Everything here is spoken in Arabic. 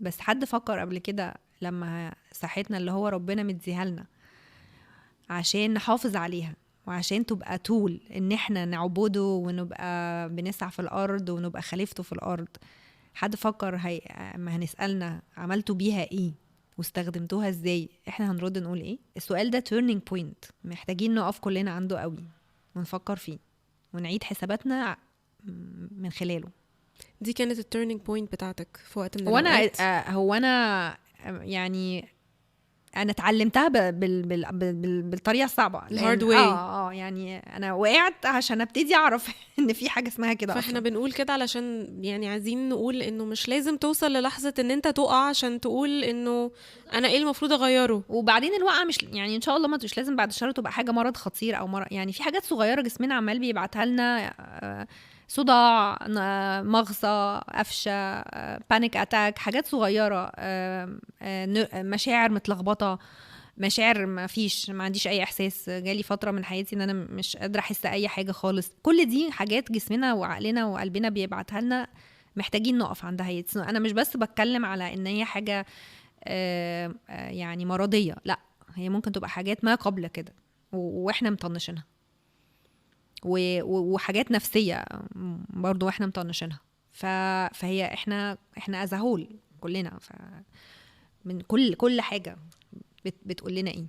بس حد فكر قبل كده لما صحتنا اللي هو ربنا مديها لنا عشان نحافظ عليها وعشان تبقى طول ان احنا نعبده ونبقى بنسعى في الارض ونبقى خليفته في الارض، حد فكر ما هنسألنا عملتوا بيها ايه واستخدمتوها ازاي، احنا هنرد نقول ايه؟ السؤال ده turning point محتاجين نقف كلنا عنده قوي ونفكر فيه ونعيد حساباتنا من خلاله. دي كانت التيرنينج بوينت بتاعتك في وقت من وانا الأوقات؟ هو انا يعني انا اتعلمتها بالطريقه الصعبه الهارد واي. يعني انا وقعت عشان ابتدي اعرف ان في حاجه اسمها كده فاحنا اصلا. بنقول كده علشان يعني عايزين نقول انه مش لازم توصل للحظة ان انت تقع عشان تقول انه انا ايه المفروض اغيره. وبعدين الوقعه مش يعني ان شاء الله ما مش لازم بعد الشر تبقى حاجه مرض خطير او مرض، يعني في حاجات صغيره جسمنا عمال بيبعتها لنا، صداع، مغصه، قفشه، بانيك اتاك، حاجات صغيره، مشاعر متلخبطه، مشاعر ما فيش، ما عنديش اي احساس، جالي فتره من حياتي ان انا مش قادره احس اي حاجه خالص. كل دي حاجات جسمنا وعقلنا وقلبنا بيبعتها لنا، محتاجين نقف عندها. انا مش بس بتكلم على ان هي حاجه يعني مرضيه، لا، هي ممكن تبقى حاجات ما قبل كده واحنا مطنشينها، وحاجات نفسيه برضو واحنا مطنشينها. فهي احنا ازهول كلنا، من كل حاجه بتقول لنا ايه.